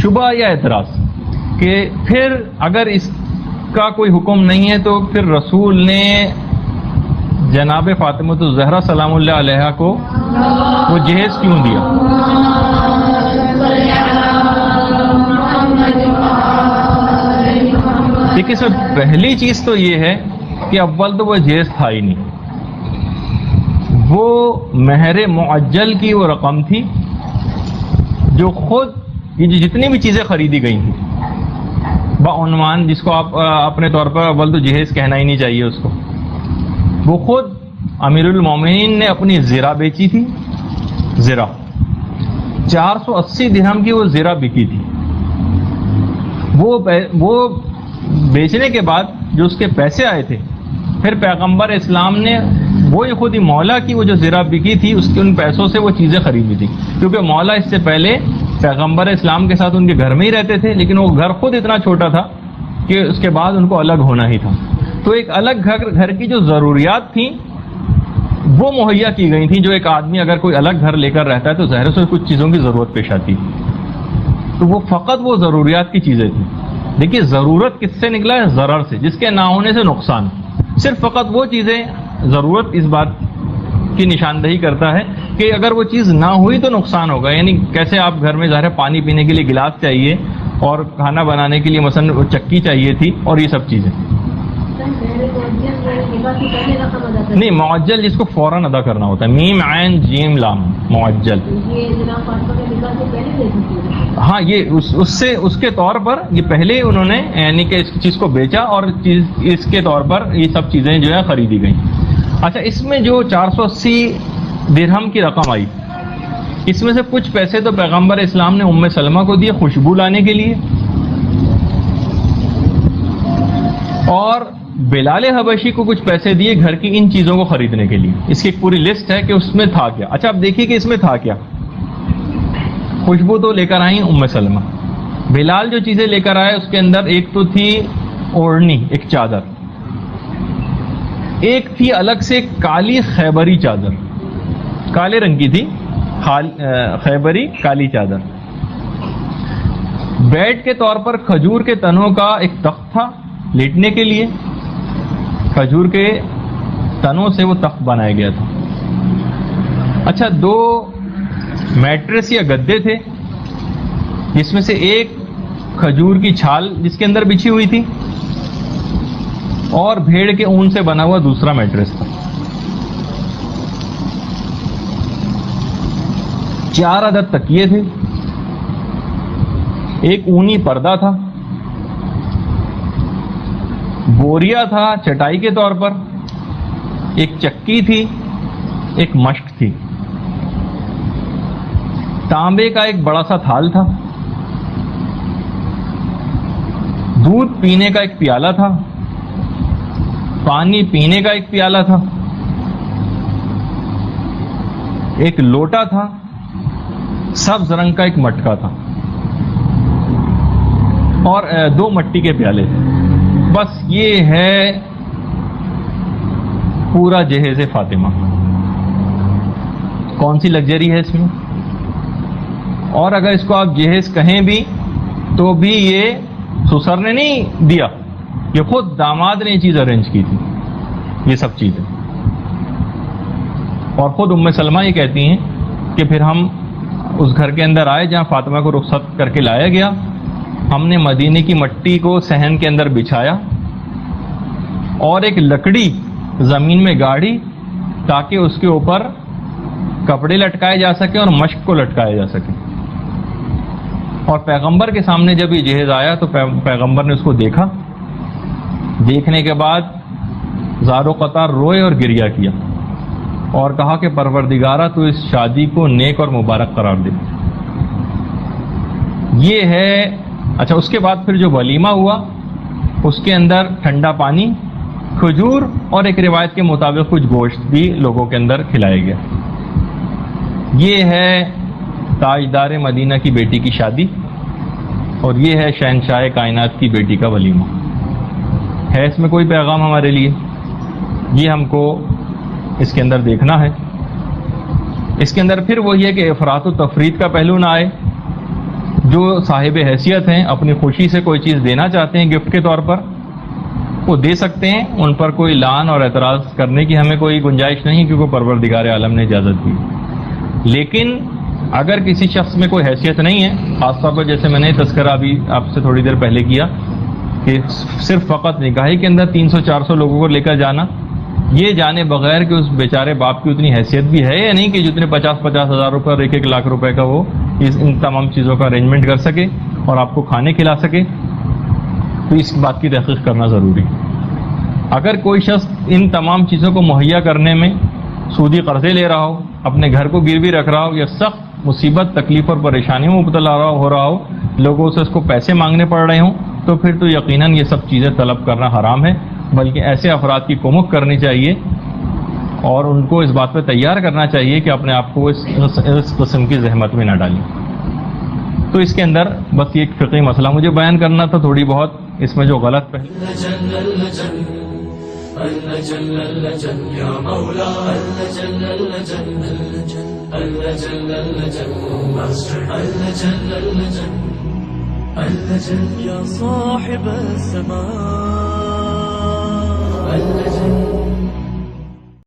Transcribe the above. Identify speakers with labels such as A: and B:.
A: شبہ یا اعتراض کہ پھر اگر اس کا کوئی حکم نہیں ہے تو پھر رسول نے جناب فاطمہ الزہرا سلام اللہ علیہا کو وہ جہیز کیوں دیا؟ دیکھیے اس میں پہلی چیز تو یہ ہے کہ اول تو وہ جہیز تھا ہی نہیں، وہ مہر معجل کی وہ رقم تھی جو خود یہ جتنی بھی چیزیں خریدی گئی تھیں بعنوان، جس کو آپ اپنے طور پر اول تو جہیز کہنا ہی نہیں چاہیے اس کو، وہ خود امیر المومنین نے اپنی زرہ بیچی تھی، زرہ 480 درہم کی وہ زرہ بکی تھی۔ وہ بیچنے کے بعد جو اس کے پیسے آئے تھے، پھر پیغمبر اسلام نے وہی خود ہی مولا کی وہ جو زرہ بکی تھی اس کے ان پیسوں سے وہ چیزیں خریدی تھی، کیونکہ مولا اس سے پہلے پیغمبر اسلام کے ساتھ ان کے گھر میں ہی رہتے تھے، لیکن وہ گھر خود اتنا چھوٹا تھا کہ اس کے بعد ان کو الگ ہونا ہی تھا، تو ایک الگ گھر کی جو ضروریات تھیں وہ مہیا کی گئی تھیں۔ جو ایک آدمی اگر کوئی الگ گھر لے کر رہتا ہے تو ظاہر سے کچھ چیزوں کی ضرورت پیش آتی، تو وہ فقط وہ ضروریات کی چیزیں تھیں۔ دیکھیے ضرورت کس سے نکلا ہے؟ ضرر سے، جس کے نہ ہونے سے نقصان۔ صرف فقط وہ چیزیں، ضرورت اس بات کی نشاندہی کرتا ہے کہ اگر وہ چیز نہ ہوئی تو نقصان ہوگا، یعنی کیسے آپ گھر میں ظاہر ہے پانی پینے کے لیے گلاس چاہیے اور کھانا بنانے کے لیے مثلا چکی چاہیے تھی اور یہ سب چیزیں۔ نہیں، معجل جس کو فوراً ادا کرنا ہوتا ہے، میم عین جیم لام، معجل۔ ہاں، یہ اس کے طور پر یہ پہلے انہوں نے یعنی کہ اس چیز کو بیچا اور اس کے طور پر یہ سب چیزیں جو ہے خریدی گئیں۔ اچھا، اس میں جو 480 درہم کی رقم آئی، اس میں سے کچھ پیسے تو پیغمبر اسلام نے ام سلمہ کو دیے خوشبو لانے کے لیے، اور بلال حبشی کو کچھ پیسے دیے گھر کی ان چیزوں کو خریدنے کے لیے۔ اس کی ایک پوری لسٹ ہے کہ اس میں تھا کیا۔ اچھا، اب دیکھیے کہ اس میں تھا کیا۔ خوشبو تو لے کر آئی ام سلمہ، بلال جو چیزیں لے کر آئے اس کے اندر ایک تو تھی اوڑھنی، ایک چادر، ایک تھی الگ سے کالی خیبری چادر، کالے رنگ کی تھی خیبری کالی چادر، بیڈ کے طور پر کھجور کے تنوں کا ایک تخت تھا لیٹنے کے لیے، کھجور کے تنوں سے وہ تخت بنایا گیا تھا۔ اچھا، 2 میٹریس یا گدے تھے، جس میں سے ایک کھجور کی چھال جس کے اندر بچھی ہوئی تھی، اور بھیڑ کے اون سے بنا ہوا دوسرا میٹریس تھا۔ 4 عدد تکیے تھے، ایک اونی پردہ تھا، بوریا تھا چٹائی کے طور پر، ایک چکی تھی، ایک مشک تھی، تانبے کا ایک بڑا سا تھال تھا، دودھ پینے کا ایک پیالہ تھا، پانی پینے کا ایک پیالہ تھا، ایک لوٹا تھا، سبز رنگ کا ایک مٹکا تھا، اور 2 مٹی کے پیالے تھے۔ بس یہ ہے پورا جہیز فاطمہ۔ کون سی لگژری ہے اس میں؟ اور اگر اس کو آپ جہیز کہیں بھی تو بھی یہ سسر نے نہیں دیا، یہ خود داماد نے یہ چیز ارینج کی تھی، یہ سب چیزیں۔ اور خود ام سلمہ یہ کہتی ہیں کہ پھر ہم اس گھر کے اندر آئے جہاں فاطمہ کو رخصت کر کے لایا گیا، ہم نے مدینے کی مٹی کو صحن کے اندر بچھایا اور ایک لکڑی زمین میں گاڑی تاکہ اس کے اوپر کپڑے لٹکائے جا سکیں اور مشک کو لٹکایا جا سکے۔ اور پیغمبر کے سامنے جب یہ جہیز آیا تو پیغمبر نے اس کو دیکھا، دیکھنے کے بعد زار و قطار روئے اور گریہ کیا اور کہا کہ پروردگارہ تو اس شادی کو نیک اور مبارک قرار دے۔ یہ ہے۔ اچھا، اس کے بعد پھر جو ولیمہ ہوا اس کے اندر ٹھنڈا پانی، کھجور اور ایک روایت کے مطابق کچھ گوشت بھی لوگوں کے اندر کھلایا گیا۔ یہ ہے تاجدار مدینہ کی بیٹی کی شادی، اور یہ ہے شہنشاہ کائنات کی بیٹی کا ولیمہ۔ ہے اس میں کوئی پیغام ہمارے لیے؟ یہ ہم کو اس کے اندر دیکھنا ہے۔ اس کے اندر پھر وہی ہے کہ افراط و تفرید کا پہلو نہ آئے، جو صاحب حیثیت ہیں اپنی خوشی سے کوئی چیز دینا چاہتے ہیں گفٹ کے طور پر وہ دے سکتے ہیں، ان پر کوئی لعن اور اعتراض کرنے کی ہمیں کوئی گنجائش نہیں، کیونکہ پروردگار عالم نے اجازت دی۔ لیکن اگر کسی شخص میں کوئی حیثیت نہیں ہے، خاص طور پر جیسے میں نے تذکرہ ابھی آپ سے تھوڑی دیر پہلے کیا کہ صرف فقط نکاحی کے اندر 300-400 لوگوں کو لے کر جانا، یہ جانے بغیر کہ اس بیچارے باپ کی اتنی حیثیت بھی ہے یا نہیں کہ جتنے 50-50 ہزار روپے اور 1-1 لاکھ روپے کا وہ ان تمام چیزوں کا ارینجمنٹ کر سکے اور آپ کو کھانے کھلا سکے، تو اس بات کی تحقیق کرنا ضروری۔ اگر کوئی شخص ان تمام چیزوں کو مہیا کرنے میں سودی قرضے لے رہا ہو، اپنے گھر کو گروی رکھ رہا ہو، یا سخت مصیبت تکلیف اور پریشانی میں مبتلا ہو رہا ہو، لوگوں سے اس کو پیسے مانگنے پڑ رہے ہوں، تو پھر تو یقیناً یہ سب چیزیں طلب کرنا حرام ہے، بلکہ ایسے افراد کی کومک کرنی چاہیے اور ان کو اس بات پہ تیار کرنا چاہیے کہ اپنے آپ کو اس قسم کی زحمت میں نہ ڈالیں۔ تو اس کے اندر بس یہ ایک فقہی مسئلہ مجھے بیان کرنا تھا، تھوڑی بہت اس میں جو غلط پہلے
B: يا صاحب السماء